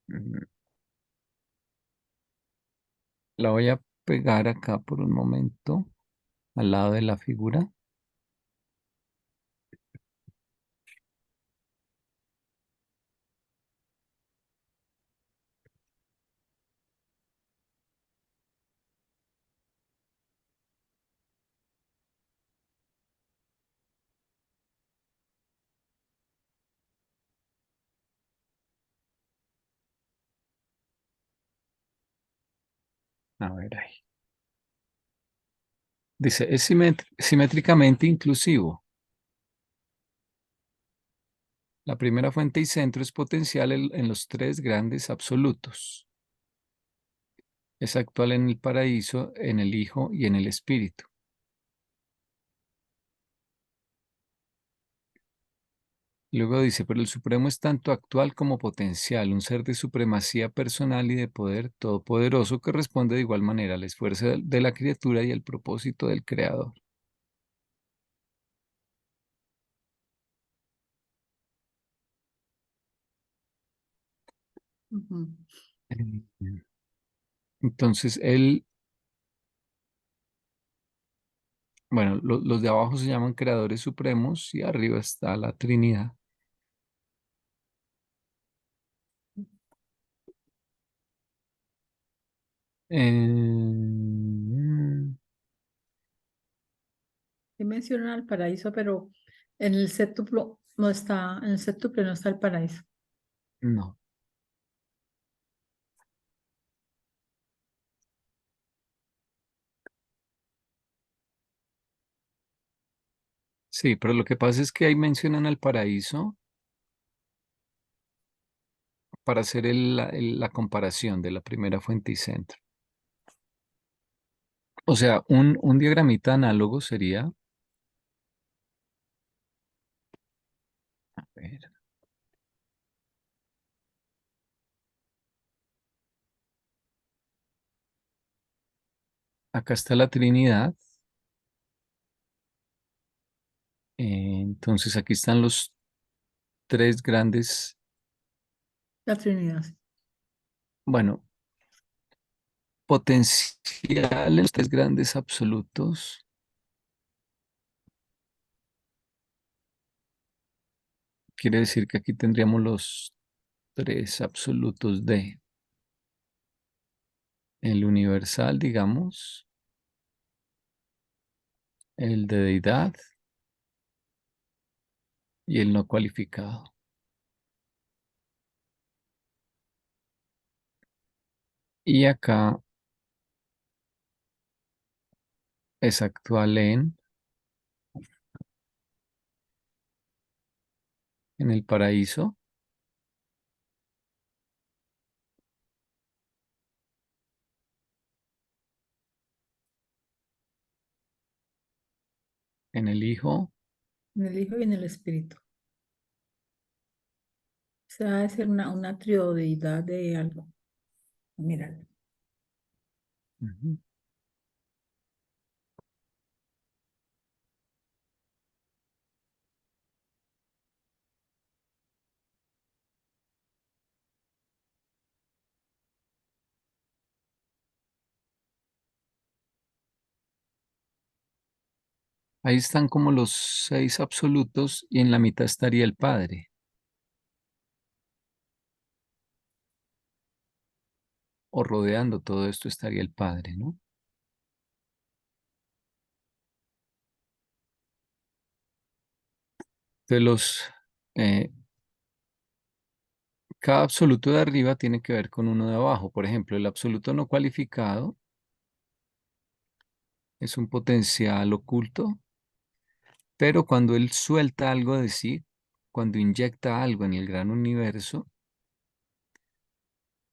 mm, la voy a pegar acá por un momento, al lado de la figura. A ver ahí. Dice, es simétricamente inclusivo. La primera fuente y centro es potencial en los tres grandes absolutos. Es actual en el paraíso, en el Hijo y en el Espíritu. Luego dice, pero el Supremo es tanto actual como potencial, un ser de supremacía personal y de poder todopoderoso que responde de igual manera al esfuerzo de la criatura y al propósito del Creador. Ujú. Eh, Entonces, él, bueno, los de abajo se llaman creadores supremos y arriba está la Trinidad. Eh, Sí mencionan al paraíso, pero en el séptuplo no está, en el séptuplo no está el paraíso. no. Sí, pero lo que pasa es que ahí mencionan al paraíso para hacer la comparación de la primera fuente y centro. O sea, un diagramita análogo sería, a ver, acá está la Trinidad. Entonces aquí están los tres grandes, La Trinidad. bueno, potenciales, los tres grandes absolutos. Quiere decir que aquí tendríamos los tres absolutos de el universal, digamos, el de deidad y el no cualificado. Y acá es actual en el paraíso, en el Hijo, En el Hijo y en el Espíritu. O sea, debe ser una triodeidad de algo. Mira, ujú, ahí están como los seis absolutos y en la mitad estaría el Padre, o rodeando todo esto estaría el Padre, ¿no? De eh, cada absoluto de arriba tiene que ver con uno de abajo. Por ejemplo, el absoluto no cualificado es un potencial oculto, pero cuando él suelta algo de sí, cuando inyecta algo en el gran universo,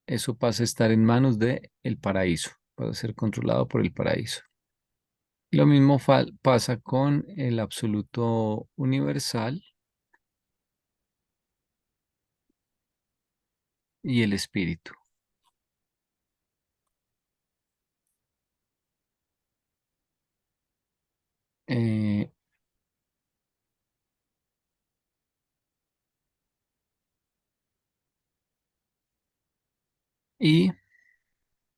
eso pasa a estar en manos de el paraíso, para ser controlado por el paraíso. Lo mismo pasa con el absoluto universal y el espíritu. Eh, y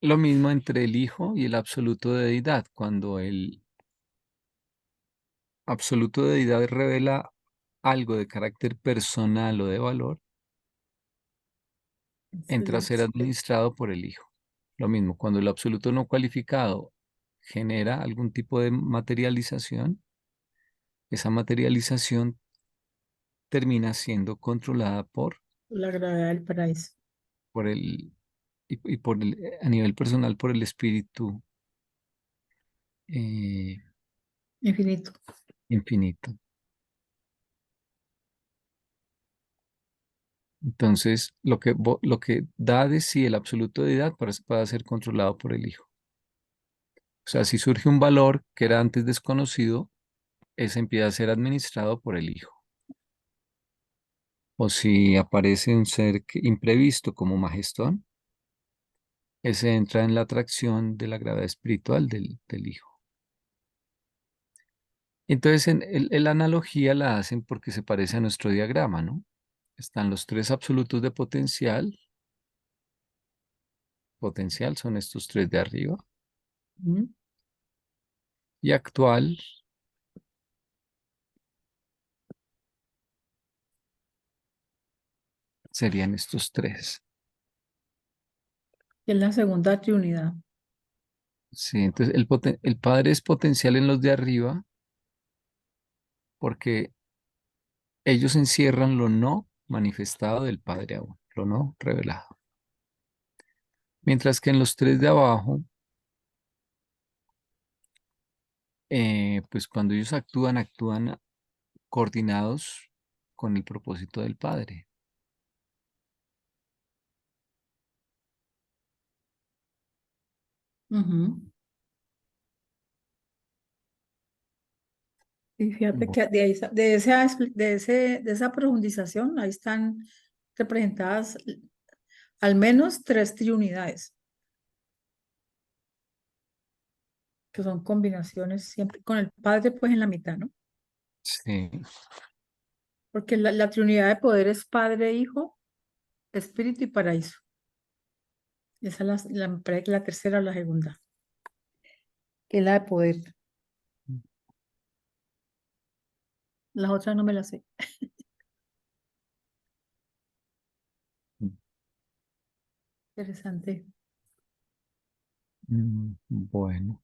lo mismo entre el Hijo y el absoluto de deidad. Cuando el absoluto de deidad revela algo de carácter personal o de valor, es entra a ser el administrado por el Hijo. Lo mismo, cuando el absoluto no cualificado genera algún tipo de materialización, esa materialización termina siendo controlada la gravedad del paraíso. por y a nivel personal por el espíritu eh, Infinito. infinito. Entonces, lo que da de sí el absoluto de deidad para ser controlado por el Hijo. O sea, si surge un valor que era antes desconocido, ese empieza a ser administrado por el Hijo. O si aparece un ser imprevisto como Majestón, ese entra en la atracción de la gravedad espiritual del Hijo. Entonces, la analogía la hacen porque se parece a nuestro diagrama, ¿no? Están los tres absolutos de potencial. Potencial son estos tres de arriba. Ujú. Y actual serían estos tres. Que es la segunda triunidad. Sí, entonces el Padre es potencial en los de arriba porque ellos encierran lo no manifestado del Padre aún, lo no revelado. Mientras que en los tres de abajo, pues cuando ellos actúan coordinados con el propósito del Padre. Ujú. Y fíjate Bu- que de esa profundización, ahí están representadas al menos tres triunidades, que son combinaciones siempre con el Padre pues en la mitad, ¿no? Sí, Porque la triunidad de poder es Padre, Hijo, Espíritu y Paraíso. Esa es me parece que la tercera o la segunda, que es la de poder. Las otras no me las sé. Interesante. bueno.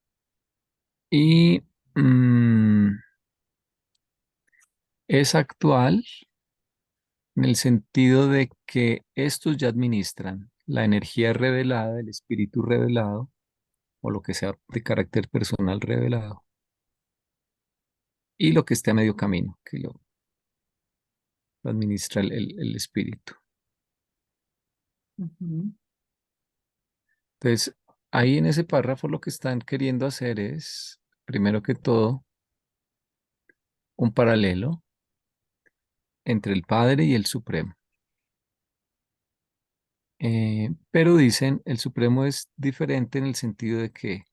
Y mm, es actual en el sentido de que estos ya administran la energía revelada, el espíritu revelado, o lo que sea de carácter personal revelado, y lo que esté a medio camino, que lo administra el espíritu. Ujú. Entonces, ahí en ese párrafo lo que están queriendo hacer es, primero que todo, un paralelo entre el Padre y el Supremo. Pero dicen, el Supremo es diferente en el sentido de que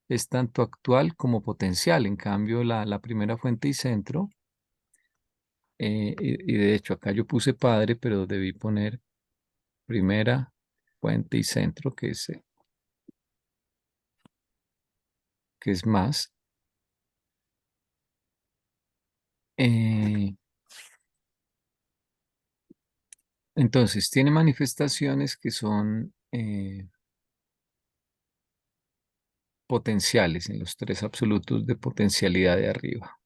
es tanto actual como potencial. En cambio, la primera fuente y centro, y de hecho acá yo puse Padre, pero debí poner primera fuente y centro, que es más. Eh, entonces, tiene manifestaciones que son potenciales en los tres absolutos de potencialidad de arriba.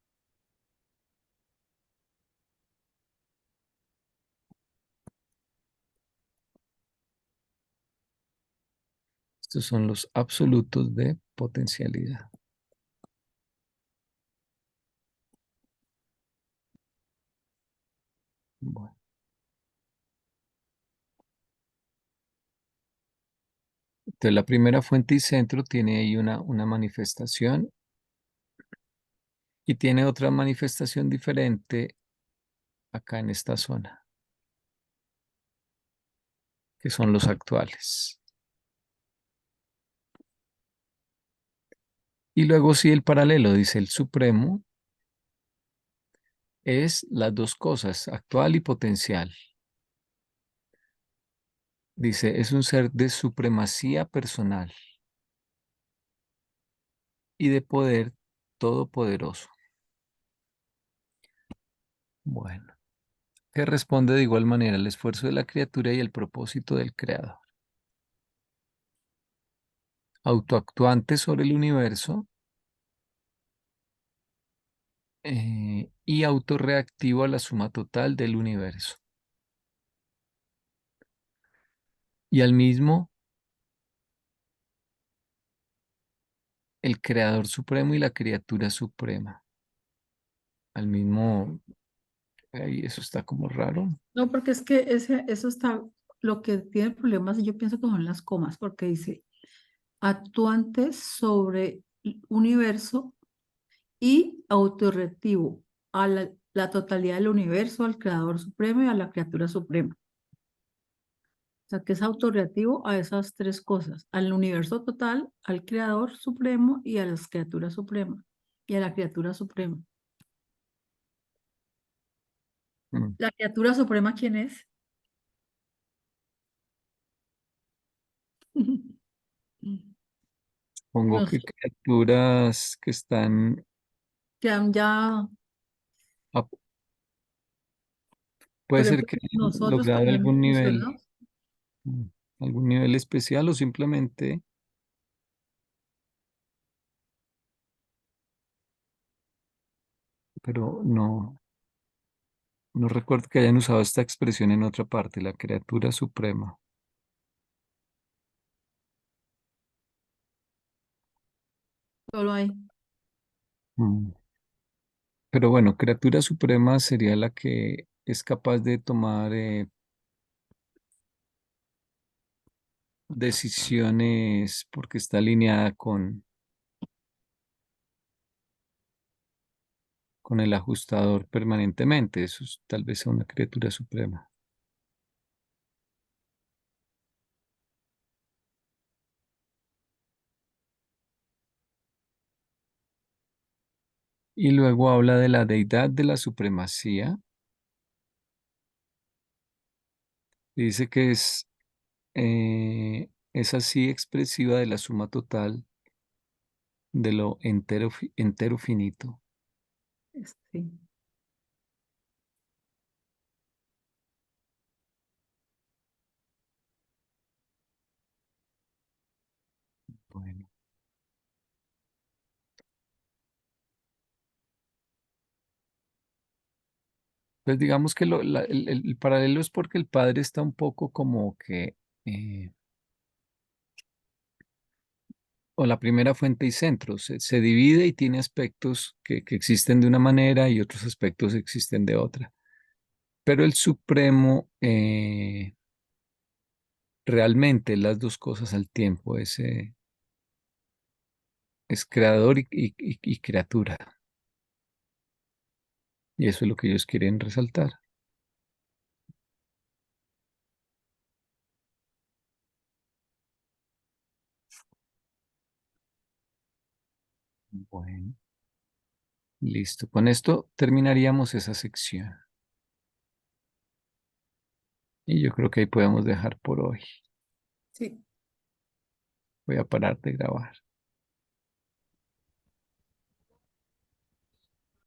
Estos son los absolutos de potencialidad. Bueno, entonces la primera fuente y centro tiene ahí una manifestación y tiene otra manifestación diferente acá en esta zona, que son los actuales. Y luego sí el paralelo, dice el supremo, es las dos cosas, actual y potencial. Dice, es un ser de supremacía personal y de poder todopoderoso. Bueno, que responde de igual manera al esfuerzo de la criatura y el propósito del creador. Autoactuante sobre el universo y autorreactivo a la suma total del universo. Y al mismo, el creador supremo y la criatura suprema. Al mismo, ahí eso está como raro. No, porque es que eso está, lo que tiene problemas, yo pienso que son las comas, porque dice actuantes sobre el universo y autorreactivo la totalidad del universo, al Creador Supremo y a la criatura suprema. O sea, que es autorreativo a esas tres cosas, al universo total, al Creador Supremo y a las criaturas supremas, y a la criatura suprema. Mm. ¿La criatura suprema quién es? Supongo Nos que criaturas que están, quedan ya, a- puede por ser ejemplo, que hayan nosotros logrado cuando hemos algún evolucionado, mm, algún nivel especial o simplemente, pero no recuerdo que hayan usado esta expresión en otra parte, la criatura suprema. solo hay. Mm. Pero bueno, criatura suprema sería la que es capaz de tomar decisiones porque está alineada con el ajustador permanentemente. Eso es tal vez una criatura suprema. Y luego habla de la deidad de la supremacía. Dice que es así expresiva de la suma total de lo entero, entero finito. Sí. Bueno, pues digamos que el paralelo es porque el padre está un poco como que, o la primera fuente y centro, se divide y tiene aspectos que existen de una manera y otros aspectos existen de otra. Pero el supremo realmente las dos cosas al tiempo es creador y criatura. Y eso es lo que ellos quieren resaltar. Bueno, listo. Con esto terminaríamos esa sección. Y yo creo que ahí podemos dejar por hoy. Sí. Voy a parar de grabar.